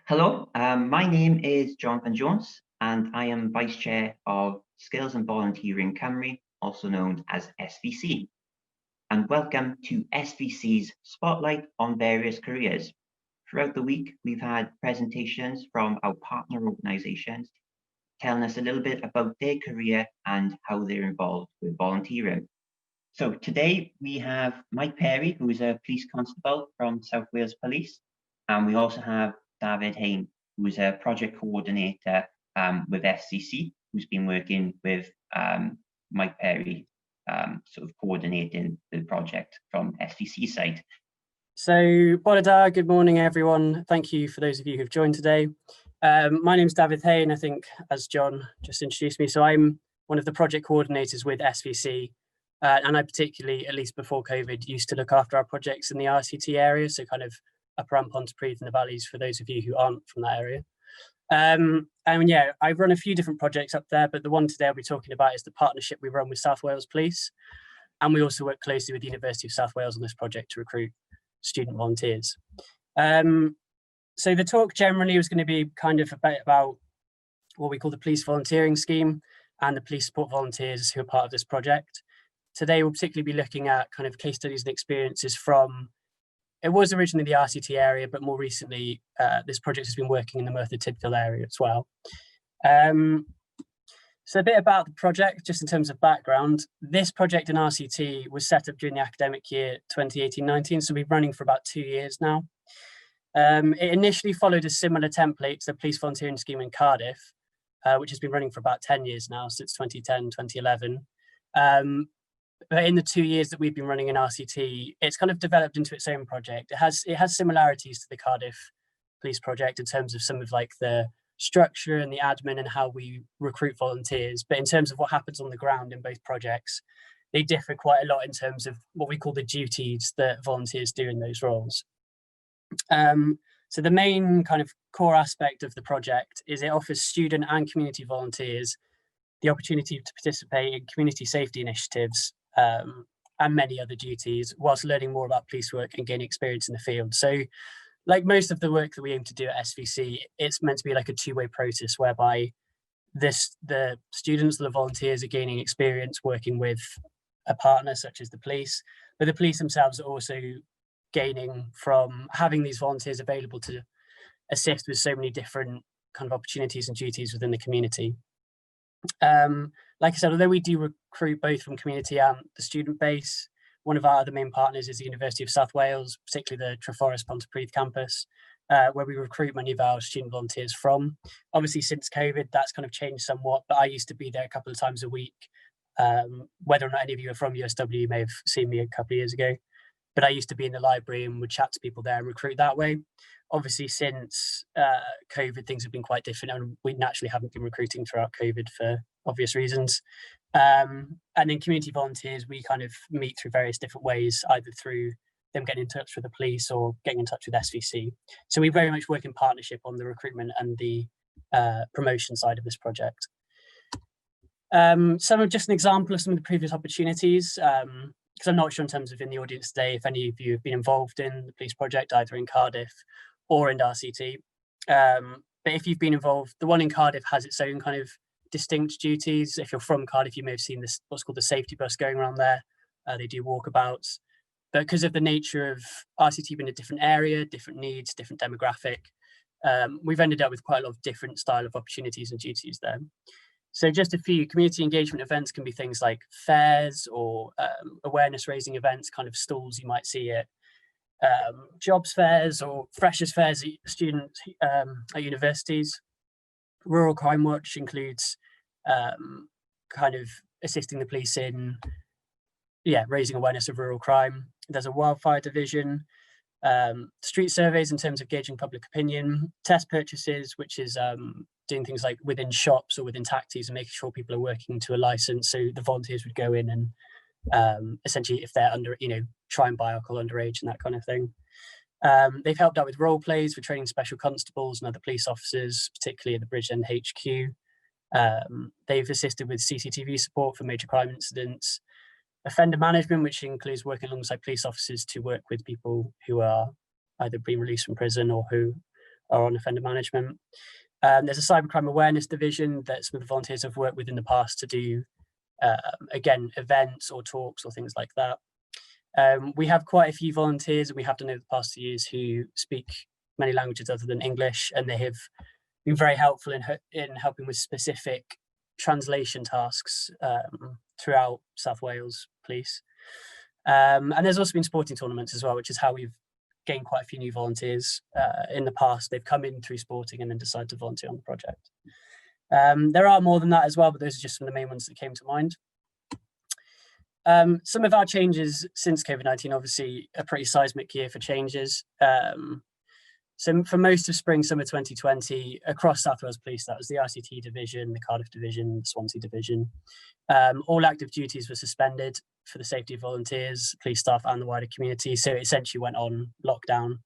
Hello, my name is Jonathan Jones, and I am Vice Chair of Skills and Volunteering Cymru, also known as SVC. And welcome to SVC's Spotlight on Various Careers. Throughout the week, we've had presentations from our partner organisations telling us a little bit about their career and how they're involved with volunteering. So today we have Mike Perry, who is a police constable from South Wales Police, and we also have Dafydd Haine, who is a project coordinator with SVC, who's been working with Mike Perry, sort of coordinating the project from SVC side. So, bore da, good morning, everyone. Thank you for those of you who've joined today. My name is Dafydd Haine, I think, as John just introduced me. So I'm one of the project coordinators with SVC. And I particularly, at least before COVID, used to look after our projects in the RCT area, so kind of Upper Pontypridd and the Valleys for those of you who aren't from that area. And yeah, I've run a few different projects up there, but the one today I'll be talking about is the partnership we run with South Wales Police. And we also work closely with the University of South Wales on this project to recruit student volunteers. So the talk generally was going to be kind of about what we call the police volunteering scheme and the police support volunteers who are part of this project. Today, we'll particularly be looking at kind of case studies and experiences from, it was originally the RCT area, but more recently, this project has been working in the Merthyr Tydfil area as well. So a bit about the project, just in terms of background. This project in RCT was set up during the academic year 2018-19, so we've been running for about 2 years now. It initially followed a similar template to the police volunteering scheme in Cardiff, which has been running for about 10 years now, since 2010, 2011. But in the 2 years that we've been running in RCT, it's kind of developed into its own project. It has similarities to the Cardiff Police project in terms of some of like the structure and the admin and how we recruit volunteers. But in terms of what happens on the ground in both projects, they differ quite a lot in terms of what we call the duties that volunteers do in those roles. So the main kind of core aspect of the project is it offers student and community volunteers the opportunity to participate in community safety initiatives and many other duties, whilst learning more about police work and gaining experience in the field. So like most of the work that we aim to do at SVC, it's meant to be like a two-way process whereby the students, the volunteers are gaining experience working with a partner such as the police, but the police themselves are also gaining from having these volunteers available to assist with so many different kind of opportunities and duties within the community. Like I said, although we do recruit both from community and the student base, one of our other main partners is the University of South Wales, particularly the Treforest Pontypridd campus, where we recruit many of our student volunteers from. Obviously, since COVID, that's kind of changed somewhat, but I used to be there a couple of times a week. Whether or not any of you are from USW, you may have seen me a couple of years ago, but I used to be in the library and would chat to people there and recruit that way. Obviously, since COVID, things have been quite different, and we naturally haven't been recruiting throughout COVID for obvious reasons. And then community volunteers, we kind of meet through various different ways, either through them getting in touch with the police or getting in touch with SVC. So we very much work in partnership on the recruitment and the promotion side of this project. Just an example of some of the previous opportunities, because I'm not sure in terms of in the audience today if any of you have been involved in the police project, either in Cardiff or in RCT. But if you've been involved, the one in Cardiff has its own kind of distinct duties. If you're from Cardiff, you may have seen this, what's called the safety bus going around there. They do walkabouts. But because of the nature of RCT being a different area, different needs, different demographic, we've ended up with quite a lot of different style of opportunities and duties there. So just a few community engagement events can be things like fairs or awareness raising events, kind of stalls you might see at jobs fairs or freshers fairs at students at universities. Rural Crime Watch includes kind of assisting the police in raising awareness of rural crime. There's a wildfire division, street surveys in terms of gauging public opinion, test purchases, which is doing things like within shops or within taxis and making sure people are working to a license. So the volunteers would go in and essentially, if they're under, try and buy alcohol underage and that kind of thing. They've helped out with role plays for training special constables and other police officers, particularly at the Bridgend HQ. They've assisted with CCTV support for major crime incidents, offender management, which includes working alongside police officers to work with people who are either being released from prison or who are on offender management. There's a cybercrime awareness division that some of the volunteers have worked with in the past to do, again, events or talks or things like that. We have quite a few volunteers, and we have done over the past 2 years, who speak many languages other than English, and they have been very helpful in helping with specific translation tasks throughout South Wales Police. And there's also been sporting tournaments as well, which is how we've gained quite a few new volunteers in the past. They've come in through sporting and then decided to volunteer on the project. There are more than that as well, but those are just some of the main ones that came to mind. Some of our changes since COVID-19, obviously a pretty seismic year for changes. So for most of spring, summer 2020, across South Wales Police, that was the RCT division, the Cardiff division, the Swansea division, all active duties were suspended for the safety of volunteers, police staff and the wider community. So it essentially went on lockdown.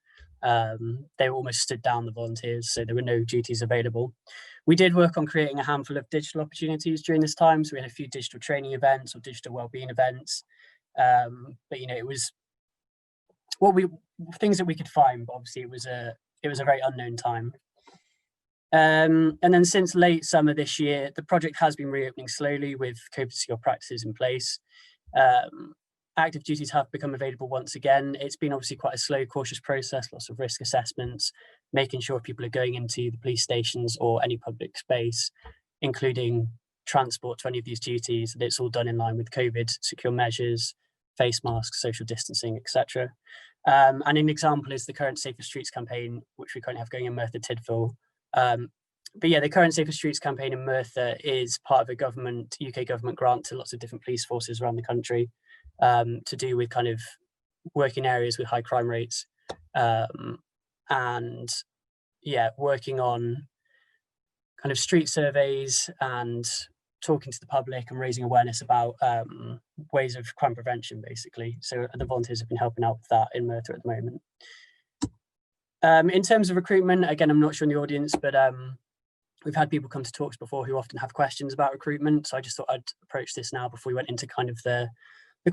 They almost stood down, the volunteers, so there were no duties available. We did work on creating a handful of digital opportunities during this time. So we had a few digital training events or digital wellbeing events. But, you know, it was things that we could find, but obviously it was a very unknown time. And then since late summer this year, the project has been reopening slowly with COVID secure practices in place. Active duties have become available once again. It's been obviously quite a slow, cautious process, lots of risk assessments, making sure people are going into the police stations or any public space, including transport to any of these duties, that it's all done in line with COVID secure measures, face masks, social distancing, etc. And an example is the current Safer Streets campaign, which we currently have going in Merthyr Tydfil. But yeah, the current Safer Streets campaign in Merthyr is part of a UK government grant to lots of different police forces around the country, to do with kind of working areas with high crime rates, and yeah, working on kind of street surveys and talking to the public and raising awareness about ways of crime prevention, basically. So the volunteers have been helping out with that in Merthyr at the moment. In terms of recruitment, again, I'm not sure in the audience, but we've had people come to talks before who often have questions about recruitment. So I just thought I'd approach this now before we went into kind of the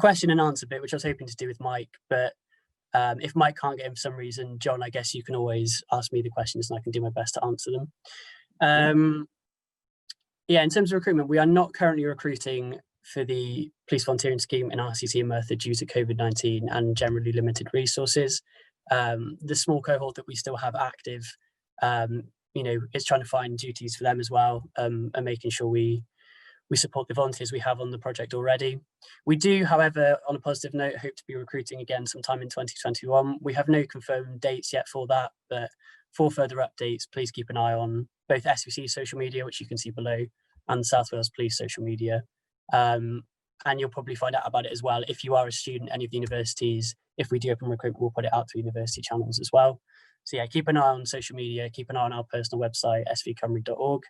question and answer bit, which I was hoping to do with Mike. But if Mike can't get him for some reason, John, I guess you can always ask me the questions and I can do my best to answer them. Yeah, in terms of recruitment, we are not currently recruiting for the police volunteering scheme in RCT and Merthyr due to COVID-19 and generally limited resources. The small cohort that we still have active, you know, is trying to find duties for them as well, and making sure we support the volunteers we have on the project already. We do, however, on a positive note, hope to be recruiting again sometime in 2021. We have no confirmed dates yet for that, but for further updates, please keep an eye on both SVC social media, which you can see below, and South Wales Police social media. And you'll probably find out about it as well. If you are a student, any of the universities, if we do open recruitment, we'll put it out through university channels as well. So yeah, keep an eye on social media, keep an eye on our personal website, svcymru.org,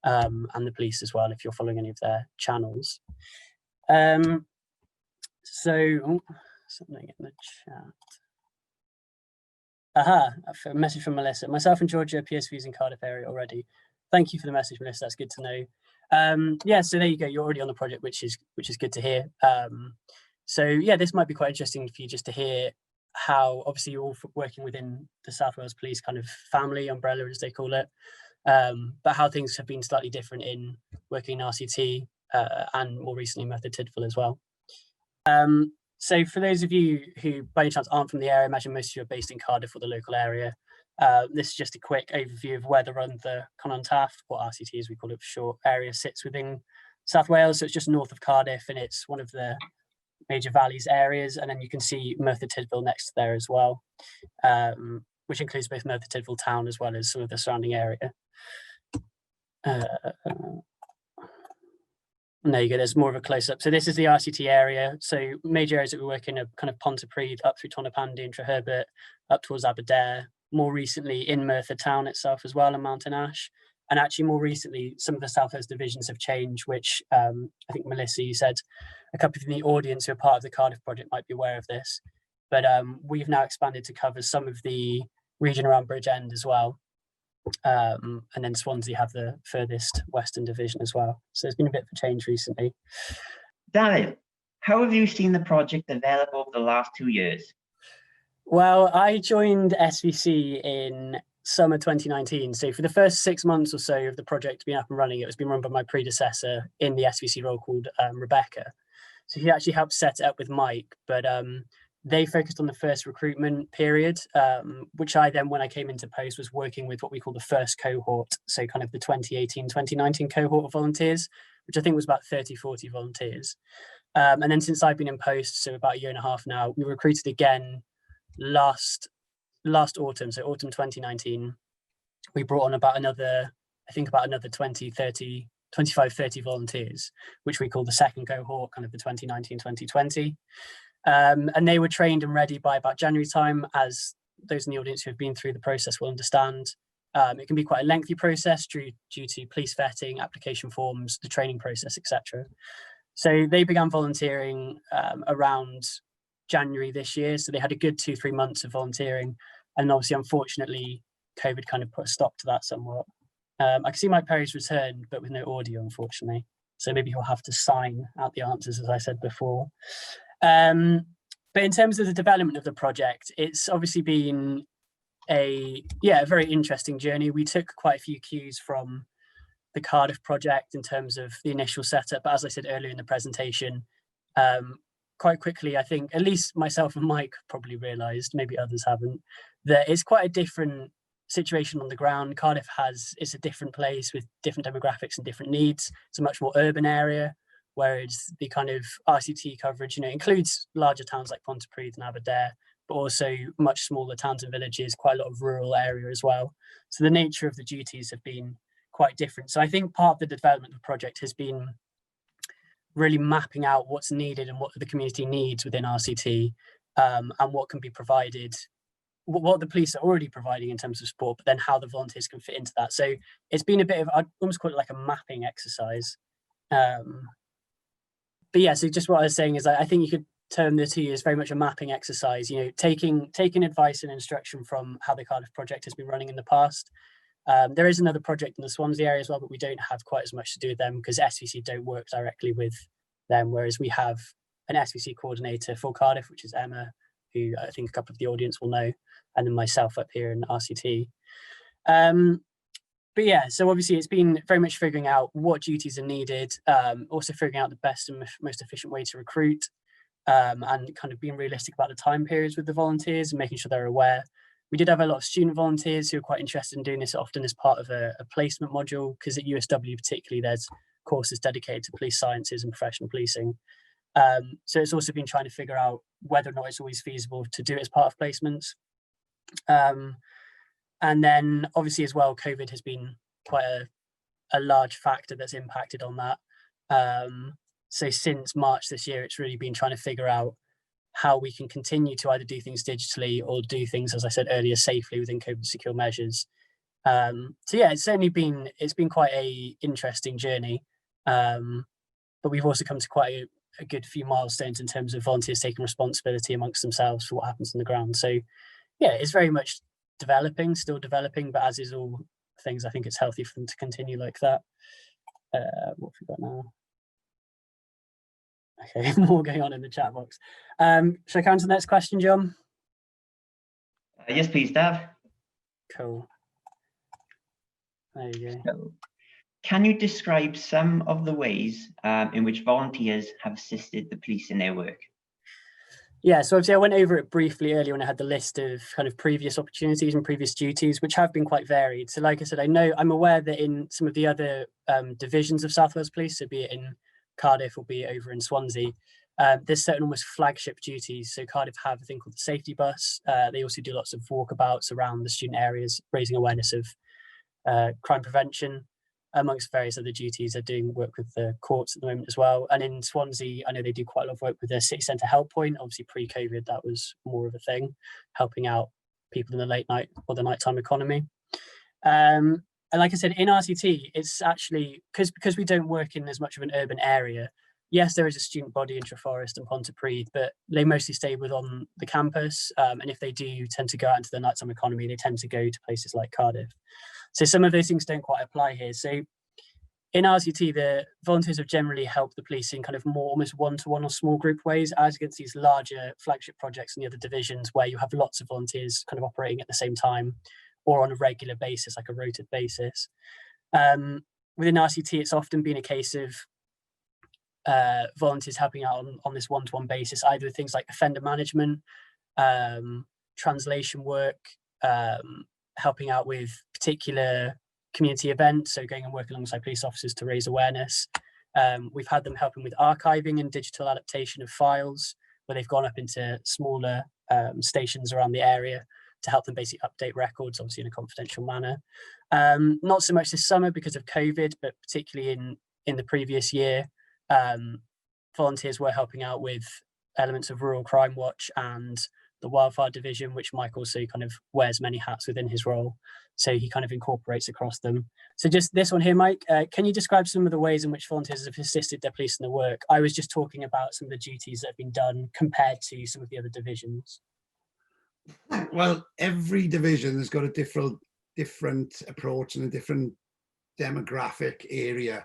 and the police as well, if you're following any of their channels. So, something in the chat. A message from Melissa. Myself and Georgia are PSVs in Cardiff area already. Thank you for the message, Melissa. That's good to know. Yeah, so there you go. You're already on the project, which is good to hear. So yeah, this might be quite interesting for you just to hear how, obviously, you're all working within the South Wales Police kind of family umbrella, as they call it, but how things have been slightly different in working in RCT and more recently Merthyr Tydfil as well. So for those of you who by any chance aren't from the area, I imagine most of you are based in Cardiff or the local area. This is just a quick overview of where the run the Connaught Taff, what RCT is, we call it for short, area sits within South Wales. So it's just north of Cardiff and it's one of the major valleys areas. And then you can see Merthyr Tydfil next to there as well, which includes both Merthyr Tydfil town as well as some of the surrounding area. And there you go, there's more of a close-up. So this is the RCT area. So major areas that we work in are kind of Pontypridd, up through Tonopandi and Treherbert, up towards Aberdare, more recently in Merthyr town itself as well, and Mountain Ash. And actually more recently, some of the South Wales divisions have changed, which I think Melissa, you said a couple of the audience who are part of the Cardiff project might be aware of this. But we've now expanded to cover some of the region around Bridgend as well. And then Swansea have the furthest western division as well. So there's been a bit of a change recently. Dafydd, how have you seen the project develop over the last 2 years? Well, I joined SVC in summer 2019. So for the first 6 months or so of the project being up and running, it was being run by my predecessor in the SVC role called Rebecca. So he actually helped set it up with Mike, but they focused on the first recruitment period, which I then, when I came into post, was working with what we call the first cohort. So kind of the 2018-2019 cohort of volunteers, which I think was about 30, 40 volunteers. And then since I've been in post, so about a year and a half now, we recruited again last autumn, so autumn 2019. We brought on about another 20, 30, 25, 30 volunteers, which we call the second cohort, kind of the 2019-2020. And they were trained and ready by about January time, as those in the audience who have been through the process will understand. It can be quite a lengthy process due to police vetting, application forms, the training process, etc. So they began volunteering around January this year. So they had a good 2-3 months of volunteering. And obviously, unfortunately, COVID kind of put a stop to that somewhat. I can see Mike Perry's returned, but with no audio, unfortunately. So maybe he'll have to sign out the answers, as I said before. But in terms of the development of the project, it's obviously been a very interesting journey. We took quite a few cues from the Cardiff project in terms of the initial setup. But as I said earlier in the presentation, quite quickly, I think at least myself and Mike probably realised, maybe others haven't, that it's quite a different situation on the ground. Cardiff it's a different place with different demographics and different needs. It's a much more urban area, whereas the kind of RCT coverage, includes larger towns like Pontypridd and Aberdare, but also much smaller towns and villages, quite a lot of rural area as well. So the nature of the duties have been quite different. So I think part of the development of the project has been really mapping out what's needed and what the community needs within RCT, and what can be provided, what the police are already providing in terms of support, but then how the volunteers can fit into that. So it's been a bit of, I'd almost call it like a mapping exercise. But yeah, so just what I was saying is I think you could term the 2 years very much a mapping exercise, taking advice and instruction from how the Cardiff project has been running in the past. There is another project in the Swansea area as well, but we don't have quite as much to do with them because SVC don't work directly with them, whereas we have an SVC coordinator for Cardiff, which is Emma, who I think a couple of the audience will know, and then myself up here in RCT. But yeah, so obviously it's been very much figuring out what duties are needed, also figuring out the best and most efficient way to recruit, and kind of being realistic about the time periods with the volunteers and making sure they're aware. We did have a lot of student volunteers who are quite interested in doing this often as part of a placement module, because at USW particularly, there's courses dedicated to police sciences and professional policing. So it's also been trying to figure out whether or not it's always feasible to do it as part of placements. And then obviously as well, COVID has been quite a large factor that's impacted on that. So since March this year, it's really been trying to figure out how we can continue to either do things digitally or do things, as I said earlier, safely within COVID secure measures. So yeah, it's been quite a interesting journey. But we've also come to quite a good few milestones in terms of volunteers taking responsibility amongst themselves for what happens on the ground. So yeah, it's very much still developing, but as is all things, I think it's healthy for them to continue like that. What have we got now? Okay, more going on in the chat box. Shall I come to the next question, John? Yes, please, Dav. Cool. There you go. So, can you describe some of the ways in which volunteers have assisted the police in their work? Yeah, so obviously I went over it briefly earlier when I had the list of kind of previous opportunities and previous duties, which have been quite varied. So like I said, I'm aware that in some of the other divisions of South Wales Police, so be it in Cardiff or be it over in Swansea, there's certain almost flagship duties. So Cardiff have a thing called the safety bus. They also do lots of walkabouts around the student areas, raising awareness of crime prevention, amongst various other duties. They're doing work with the courts at the moment as well. And in Swansea, I know they do quite a lot of work with their city centre help point. Obviously pre-COVID, that was more of a thing, helping out people in the late night or the nighttime economy. And like I said, in RCT, it's actually, because we don't work in as much of an urban area, yes, there is a student body in Treforest and Pontypridd, but they mostly stay on the campus. And if they do tend to go out into the nighttime economy, they tend to go to places like Cardiff. So some of those things don't quite apply here. So in RCT, the volunteers have generally helped the police in kind of more almost one-to-one or small group ways, as against these larger flagship projects in the other divisions where you have lots of volunteers kind of operating at the same time, or on a regular basis, like a rotated basis. Within RCT, it's often been a case of volunteers helping out on this one-to-one basis, either with things like offender management, translation work, helping out with particular community events, so going and working alongside police officers to raise awareness. We've had them helping with archiving and digital adaptation of files, where they've gone up into smaller stations around the area to help them basically update records, obviously in a confidential manner. Not so much this summer because of COVID, but particularly in the previous year, volunteers were helping out with elements of Rural Crime Watch and the Wildfire Division, which Mike also kind of wears many hats within his role. So he kind of incorporates across them. So just this one here, Mike, can you describe some of the ways in which volunteers have assisted their police in their work? I was just talking about some of the duties that have been done compared to some of the other divisions. Well, every division has got a different approach and a different demographic area.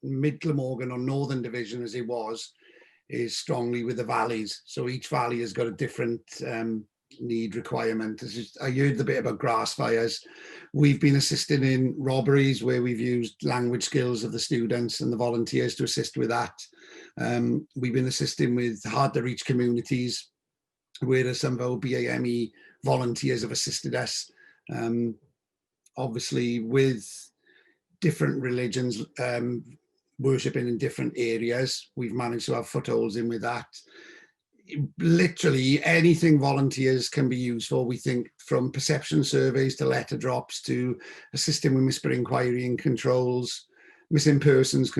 Mid Glamorgan, or Northern Division as it was, is strongly with the valleys. So each valley has got a different need requirement. I heard the bit about grass fires. We've been assisting in robberies where we've used language skills of the students and the volunteers to assist with that. We've been assisting with hard to reach communities, where some of our BAME volunteers have assisted us. Obviously with different religions worshipping in different areas, we've managed to have footholds in with that. Literally anything volunteers can be used for, we think, from perception surveys to letter drops to assisting with missing inquiry and controls, missing persons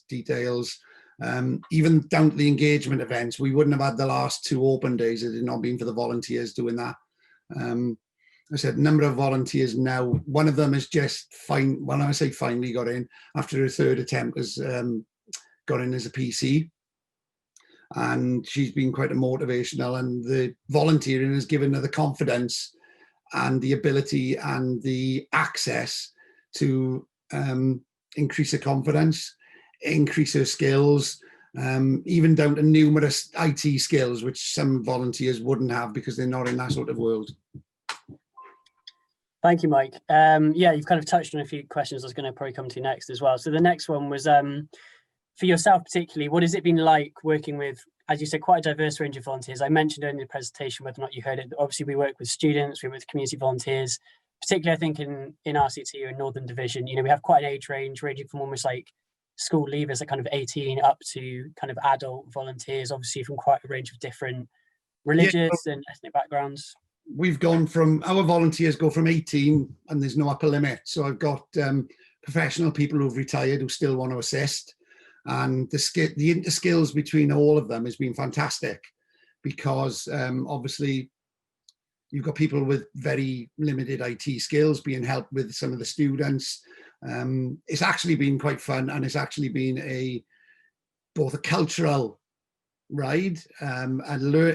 details, even down to the engagement events. We wouldn't have had the last 2 open days had it not been for the volunteers doing that. I said, number of volunteers now, one of them is just fine. When I say finally got in, after her 3rd attempt, has got in as a PC. And she's been quite a motivational, and the volunteering has given her the confidence and the ability and the access to increase her confidence, increase her skills, even down to numerous IT skills, which some volunteers wouldn't have because they're not in that sort of world. Thank you, Mike. Yeah, you've kind of touched on a few questions I was going to probably come to next as well. So the next one was, for yourself particularly, what has it been like working with, as you said, quite a diverse range of volunteers? I mentioned in the presentation, whether or not you heard it, obviously we work with students, we work with community volunteers, particularly I think in RCT or in Northern Division, you know, we have quite an age range ranging from almost like school leavers at kind of 18 up to kind of adult volunteers, obviously from quite a range of different religious and ethnic backgrounds. We've gone from, our volunteers go from 18 and there's no upper limit. So I've got professional people who've retired who still want to assist. And the inter-skills between all of them has been fantastic because obviously you've got people with very limited IT skills being helped with some of the students. It's actually been quite fun, and it's actually been both a cultural ride and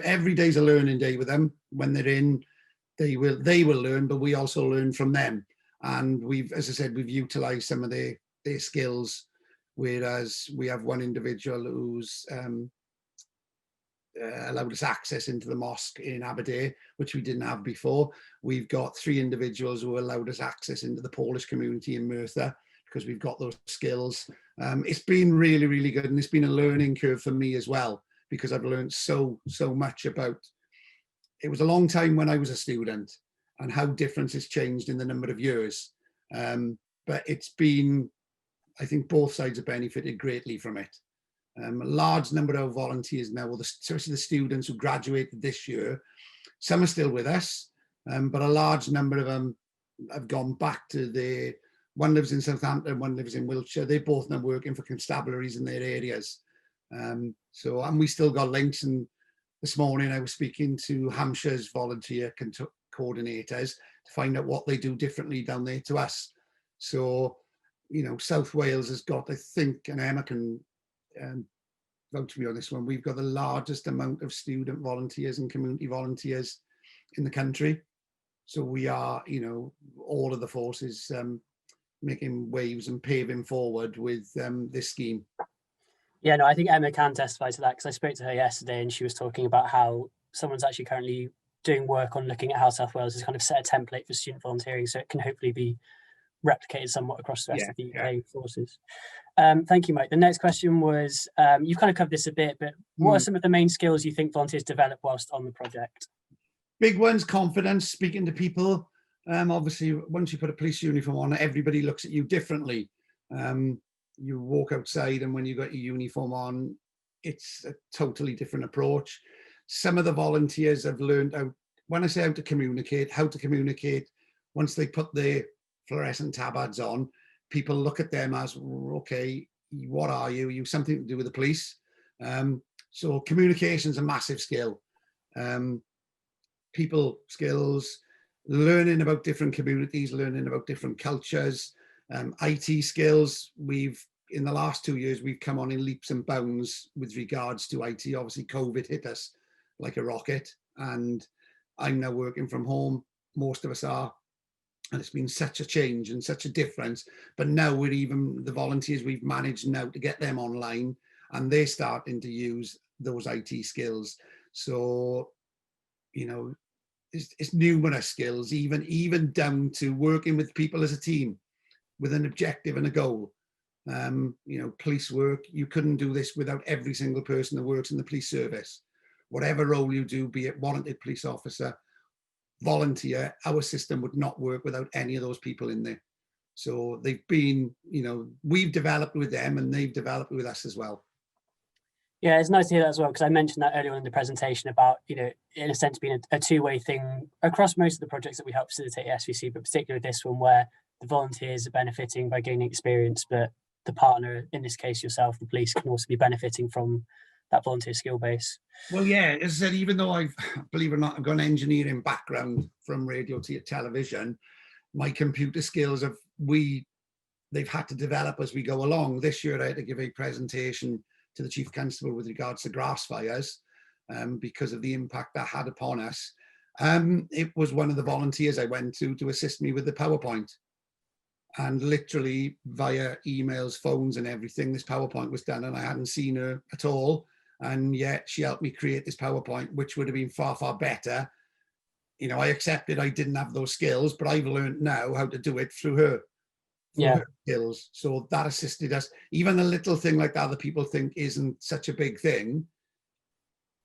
every day's a learning day with them. When they're in, they will learn, but we also learn from them. And we've, as I said, we've utilized some of their skills, whereas we have one individual who's allowed us access into the mosque in Aberdeen, which we didn't have before. We've got 3 individuals who allowed us access into the Polish community in Merthyr because we've got those skills. It's been really, really good, and it's been a learning curve for me as well, because I've learned so much about, it was a long time when I was a student and how different it's changed in the number of years. But it's been, I think both sides have benefited greatly from it. A large number of volunteers now, especially the students who graduated this year, some are still with us, but a large number of them have gone back to one lives in Southampton, one lives in Wiltshire. They're both now working for constabularies in their areas. And we still got links, and this morning I was speaking to Hampshire's volunteer coordinators to find out what they do differently down there to us. So, you know, South Wales has got, I think, and Emma can vote to me on this one, we've got the largest amount of student volunteers and community volunteers in the country. So we are, you know, all of the forces making waves and paving forward with this scheme. Yeah, no, I think Emma can testify to that, because I spoke to her yesterday and she was talking about how someone's actually currently doing work on looking at how South Wales has kind of set a template for student volunteering, so it can hopefully be replicated somewhat across the rest of the UK forces. Thank you, Mike. The next question was, you've kind of covered this a bit, but what are some of the main skills you think volunteers develop whilst on the project? Big ones: confidence, speaking to people. Obviously, once you put a police uniform on, everybody looks at you differently. You walk outside, and when you got your uniform on, it's a totally different approach. Some of the volunteers have learned how, when I say how to communicate, once they put their fluorescent tabards on, people look at them as, okay, what are you? You something to do with the police. So communication is a massive skill. People skills, learning about different communities, learning about different cultures, IT skills. In the last 2 years, we've come on in leaps and bounds with regards to IT. Obviously, COVID hit us like a rocket, and I'm now working from home. Most of us are. And it's been such a change and such a difference. But now the volunteers, we've managed now to get them online, and they're starting to use those IT skills. So, it's numerous skills, even down to working with people as a team with an objective and a goal. Police work, you couldn't do this without every single person that works in the police service. Whatever role you do, be it warranted police officer, volunteer, our system would not work without any of those people in there. So they've been, we've developed with them, and they've developed with us as well. Yeah, it's nice to hear that as well, because I mentioned that earlier on in the presentation about, in a sense, being a two-way thing across most of the projects that we help facilitate at SVC, but particularly this one where the volunteers are benefiting by gaining experience, but the partner, in this case yourself, the police, can also be benefiting from that volunteer skill base. Well, yeah, as I said, even though believe it or not, I've got an engineering background from radio to television, my computer skills they've had to develop as we go along. This year I had to give a presentation to the Chief Constable with regards to grass fires, because of the impact that had upon us. It was one of the volunteers I went to assist me with the PowerPoint. And literally via emails, phones and everything, this PowerPoint was done, and I hadn't seen her at all. And yet she helped me create this PowerPoint, which would have been far, far better. I accepted I didn't have those skills, but I've learned now how to do it through her. Her skills. So that assisted us. Even a little thing like that other people think isn't such a big thing.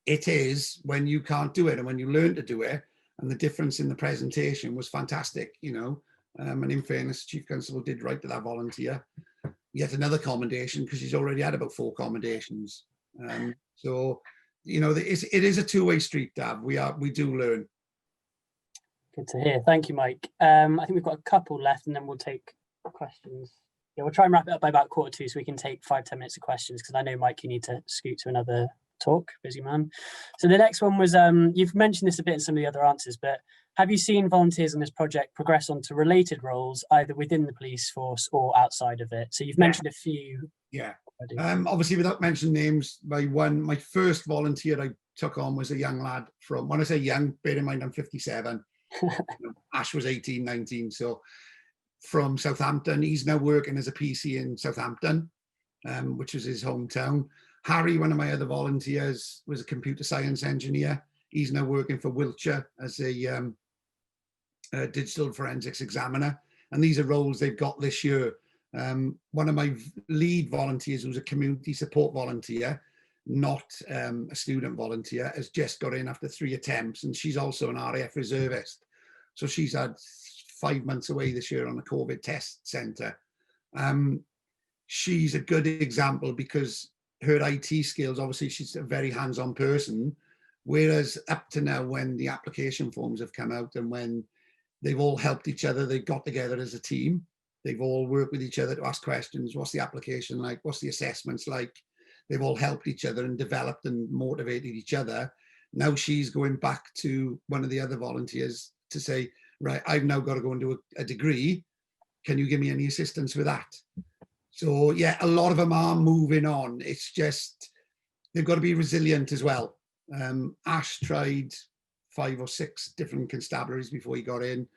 It is when you can't do it and when you learn to do it. And the difference in the presentation was fantastic, and in fairness, Chief Constable did write to that volunteer yet another commendation, because she's already had about 4 commendations. So, it is a two-way street, Dav. We do learn. Good to hear. Thank you, Mike. I think we've got a couple left, and then we'll take questions. Yeah, we'll try and wrap it up by about 1:45, so we can take 5-10 minutes of questions, because I know, Mike, you need to scoot to another talk, busy man. So the next one was, you've mentioned this a bit in some of the other answers, but have you seen volunteers on this project progress onto related roles, either within the police force or outside of it? So you've mentioned a few. Yeah. Obviously, without mentioning names, my first volunteer I took on was a young lad from, when I say young, bear in mind I'm 57. Ash was 18, 19. So from Southampton, he's now working as a PC in Southampton, which was his hometown. Harry, one of my other volunteers, was a computer science engineer. He's now working for Wiltshire as a digital forensics examiner. And these are roles they've got this year. One of my lead volunteers, who's a community support volunteer, not a student volunteer, has just got in after 3 attempts, and she's also an RAF reservist. So she's had 5 months away this year on a COVID test centre. She's a good example because her IT skills, obviously she's a very hands-on person, whereas up to now, when the application forms have come out and when they've all helped each other, they've got together as a team, they've all worked with each other to ask questions. What's the application like? What's the assessments like? They've all helped each other and developed and motivated each other. Now she's going back to one of the other volunteers to say, right, I've now got to go and do a degree. Can you give me any assistance with that? So yeah, a lot of them are moving on. It's just, they've got to be resilient as well. Ash tried 5 or 6 different constabularies before he got in.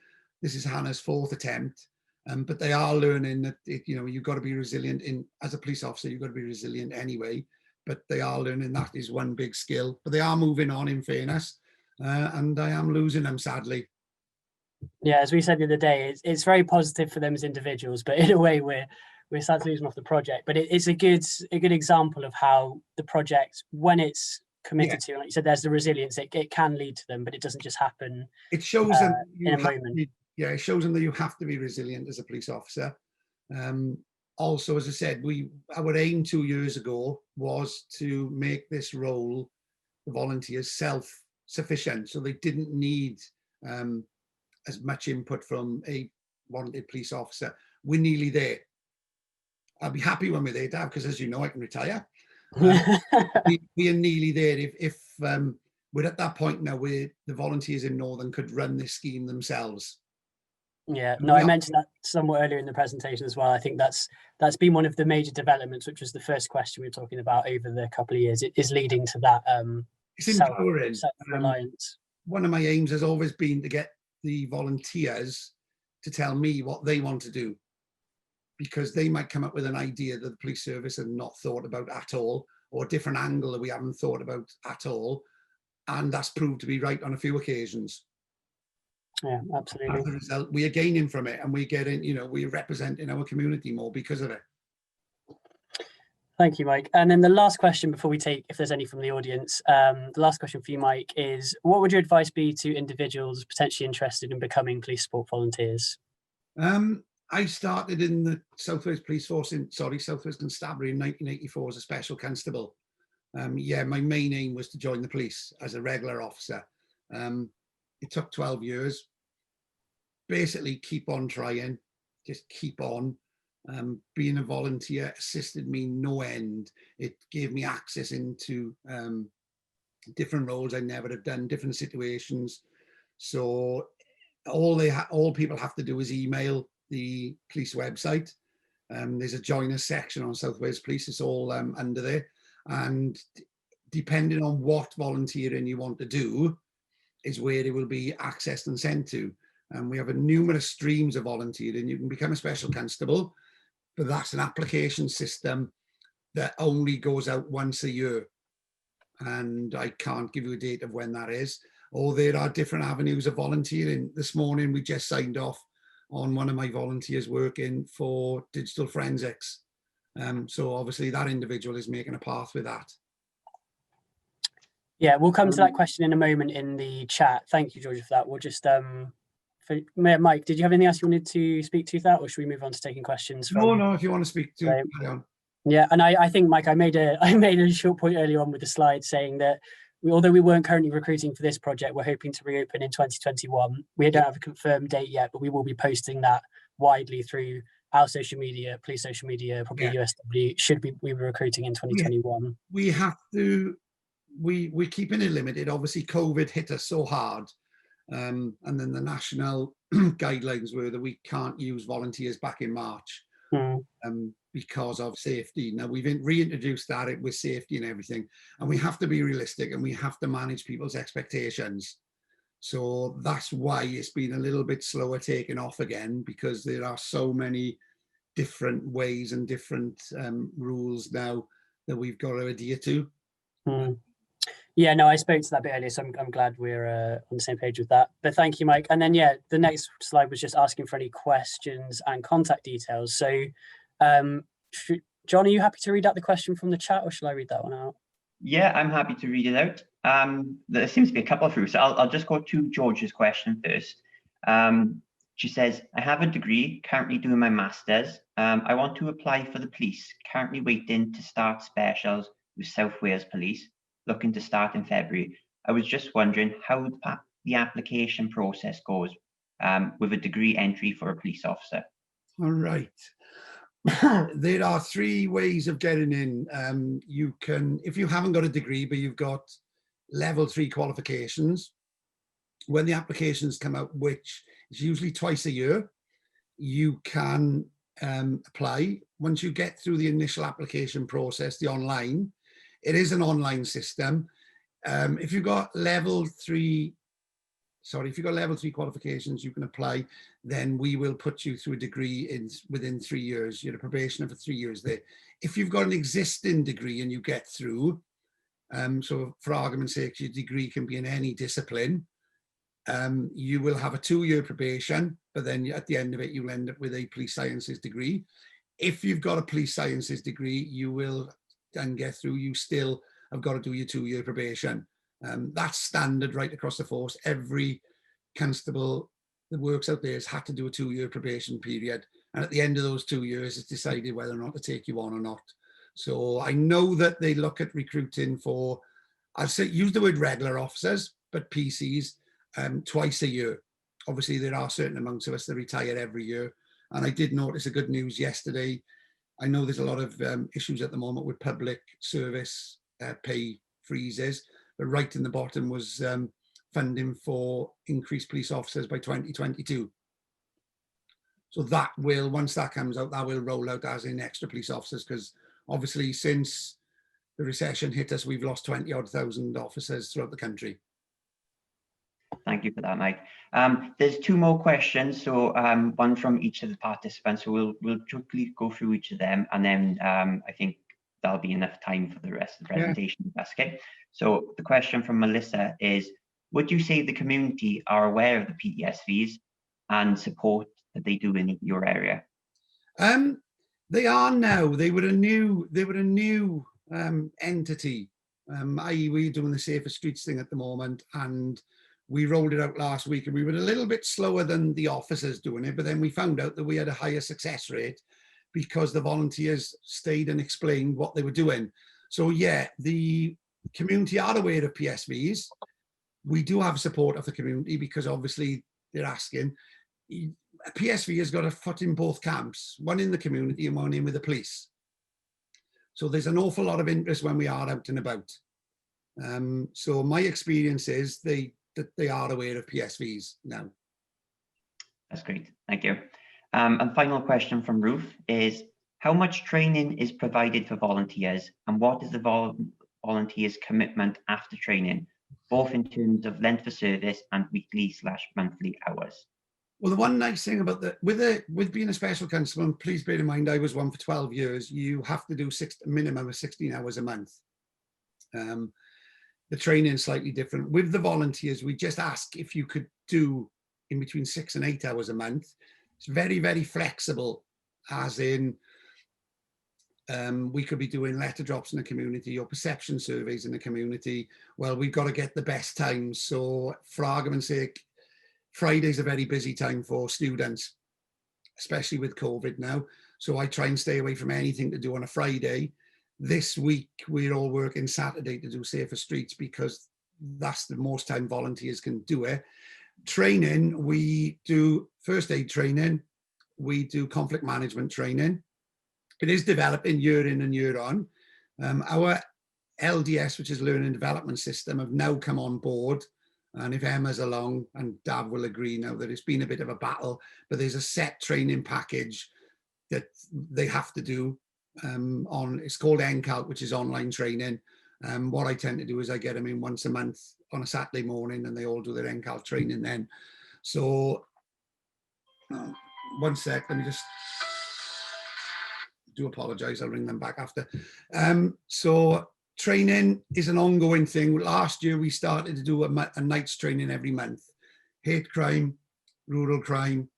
This is Hannah's 4th attempt. But they are learning that, you've got to be resilient as a police officer, you've got to be resilient anyway, but they are learning that is one big skill. But they are moving on, in fairness. and I am losing them, sadly. Yeah, as we said the other day, it's very positive for them as individuals, but in a way we're starting to lose them off the project. But it's a good example of how the project, when it's committed to, like you said, there's the resilience. It can lead to them, but it doesn't just happen. It shows them in a moment. it shows them that you have to be resilient as a police officer. Also, as I said, our aim 2 years ago was to make this role, the volunteers, self-sufficient, so they didn't need as much input from a volunteer police officer. We're nearly there. I'll be happy when we're there, Dav, because as you know, I can retire. We are nearly there. If we're at that point now where the volunteers in Northern could run this scheme themselves. Yeah, no, I mentioned that somewhat earlier in the presentation as well. I think that's been one of the major developments, which was the first question we were talking about over the couple of years. It is leading to that it's empowering. Self-reliance. One of my aims has always been to get the volunteers to tell me what they want to do, because they might come up with an idea that the police service had not thought about at all, or a different angle that we haven't thought about at all, and that's proved to be right on a few occasions. Yeah, absolutely. As a result, we are gaining from it, and we're getting, we're representing our community more because of it. Thank you, Mike. And then the last question before we take, if there's any from the audience, the last question for you, Mike, is what would your advice be to individuals potentially interested in becoming police support volunteers? I started in the South Wales Police Force South Wales Constabulary in 1984 as a special constable. My main aim was to join the police as a regular officer. It took 12 years. Basically, keep on trying, just keep on. Being a volunteer assisted me no end. It gave me access into different roles I never have done, different situations. So all people have to do is email the police website. There's a join us section on South Wales Police. It's all under there. And depending on what volunteering you want to do is where it will be accessed and sent to. And we have numerous streams of volunteering. You can become a special constable, but that's an application system that only goes out once a year. And I can't give you a date of when that is. Or there are different avenues of volunteering. This morning, we just signed off on one of my volunteers working for digital forensics. So obviously that individual is making a path with that. Yeah, we'll come to that question in a moment in the chat. Thank you, Georgia, for that. We'll just, Mike, did you have anything else you wanted to speak to that, or should we move on to taking questions? No, if you want to speak to, carry on. Yeah, and I think, Mike, I made a short point earlier on with the slide saying that although we weren't currently recruiting for this project, we're hoping to reopen in 2021. We don't have a confirmed date yet, but we will be posting that widely through our social media, police social media, probably USW, should we be recruiting in 2021. We have to, we're keeping it limited. Obviously, COVID hit us so hard. And then the national guidelines were that we can't use volunteers back in March because of safety. Now we've reintroduced that with safety and everything, and we have to be realistic and we have to manage people's expectations. So that's why it's been a little bit slower taking off again, because there are so many different ways and different rules now that we've got to adhere to. Yeah, no, I spoke to that a bit earlier, so I'm glad we're on the same page with that. But thank you, Mike. And then, yeah, the next slide was just asking for any questions and contact details. So, John, are you happy to read out the question from the chat, or shall I read that one out? Yeah, I'm happy to read it out. There seems to be a couple through, so I'll just go to George's question first. She says, I have a degree, currently doing my master's. I want to apply for the police, currently waiting to start specials with South Wales Police, looking to start in February. I was just wondering how the application process goes with a degree entry for a police officer. All right. There are 3 ways of getting in. You can, if you haven't got a degree, but you've got level 3 qualifications, when the applications come out, which is usually twice a year, you can apply. Once you get through the initial application process, the online, it is an online system. If you've got level 3 qualifications, you can apply. Then we will put you through a degree within 3 years. You're a probationer for 3 years there. If you've got an existing degree and you get through, So for argument's sake, your degree can be in any discipline. You will have a 2-year probation, but then at the end of it, you'll end up with a police sciences degree. If you've got a police sciences degree, you will then get through, you still have got to do your 2-year probation. That's standard right across the force. Every constable that works out there has had to do a 2-year probation period. And at the end of those 2 years, it's decided whether or not to take you on or not. So I know that they look at recruiting for, I'll say, use the word regular officers, but PCs twice a year. Obviously, there are certain amounts of us that retire every year. And I did notice a good news yesterday. I know there's a lot of issues at the moment with public service pay freezes, but right in the bottom was funding for increased police officers by 2022. So that will, once that comes out, that will roll out as in extra police officers, because obviously since the recession hit us, we've lost 20-odd thousand officers throughout the country. Thank you for that, Mike. There's 2 more questions, so one from each of the participants. So we'll quickly go through each of them, and then I think that'll be enough time for the rest of the presentation. Yeah. That's okay. So the question from Melissa is, would you say the community are aware of the PSVs and support that they do in your area? They are now. They were a new entity. We're doing the Safer Streets thing at the moment, and we rolled it out last week, and we were a little bit slower than the officers doing it, but then we found out that we had a higher success rate because the volunteers stayed and explained what they were doing. So yeah, the community are aware of PSVs. We do have support of the community because obviously they're asking. A PSV has got a foot in both camps, one in the community and one in with the police. So there's an awful lot of interest when we are out and about. So my experience is that they are aware of PSVs now. That's great, thank you. And final question from Ruth is, how much training is provided for volunteers, and what is the volunteers' commitment after training, both in terms of length of service and weekly/monthly hours? Well, the one nice thing about with being a special constable, and please bear in mind I was one for 12 years, you have to do a minimum of 16 hours a month. The training is slightly different. With the volunteers, we just ask if you could do in between 6 and 8 hours a month. It's very, very flexible, as in we could be doing letter drops in the community or perception surveys in the community. Well, we've got to get the best times. So for argument's sake, Friday's a very busy time for students, especially with COVID now. So I try and stay away from anything to do on a Friday. This week, we're all working Saturday to do Safer Streets because that's the most time volunteers can do it. Training, we do first aid training. We do conflict management training. It is developing year in and year on. Our LDS, which is Learning Development System, have now come on board. And if Emma's along, and Dav will agree now that it's been a bit of a battle, but there's a set training package that they have to do it's called NCALT, which is online training. What I tend to do is I get them in once a month on a Saturday morning, and they all do their NCALT training then. So, one sec, let me just do apologize, I'll ring them back after. So training is an ongoing thing. Last year we started to do a night's training every month. Hate crime, rural crime,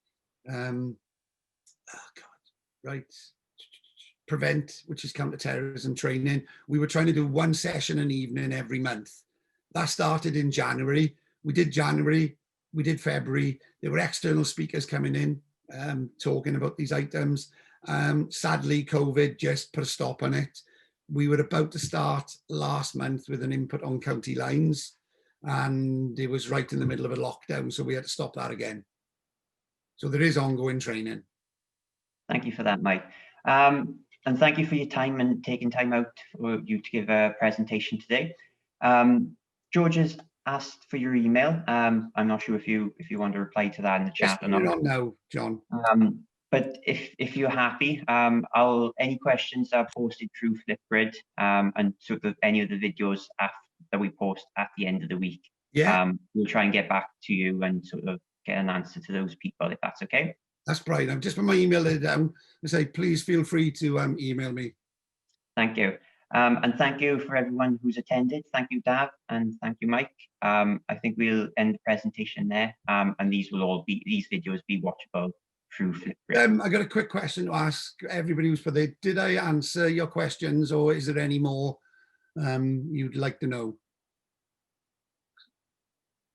prevent, which is counter-terrorism training. We were trying to do one session an evening every month. That started in January. We did January, we did February. There were external speakers coming in, talking about these items. Sadly, COVID just put a stop on it. We were about to start last month with an input on county lines, and it was right in the middle of a lockdown, so we had to stop that again. So there is ongoing training. Thank you for that, Mike. And thank you for your time and taking time out for you to give a presentation today. George has asked for your email. I'm not sure if you want to reply to that in the chat or not. Yes, no, John. But if you're happy, any questions are posted through Flipgrid and sort of any of the videos that we post at the end of the week. Yeah. We'll try and get back to you and sort of get an answer to those people, if that's okay. That's right. I've just put my email down and say, please feel free to email me. Thank you. And thank you for everyone who's attended. Thank you, Dav, and thank you, Mike. I think we'll end the presentation there, and these videos be watchable through Flipgrid. I got a quick question to ask everybody who's for there. Did I answer your questions, or is there any more you'd like to know?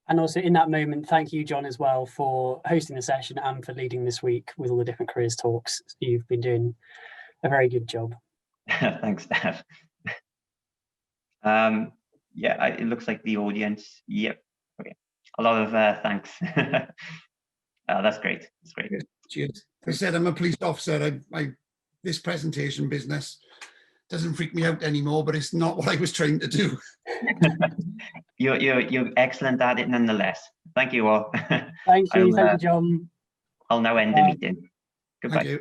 And also in that moment, thank you, John, as well, for hosting the session and for leading this week with all the different careers talks. You've been doing a very good job. Thanks, Dav. Yeah, it looks like the audience. Yep. Okay. A lot of thanks. That's great. That's great. Cheers. As I said, I'm a police officer. This presentation business doesn't freak me out anymore, but it's not what I was trying to do. You're excellent at it nonetheless. Thank you all. Thank you, John. I'll now end the meeting. Goodbye. Thank you.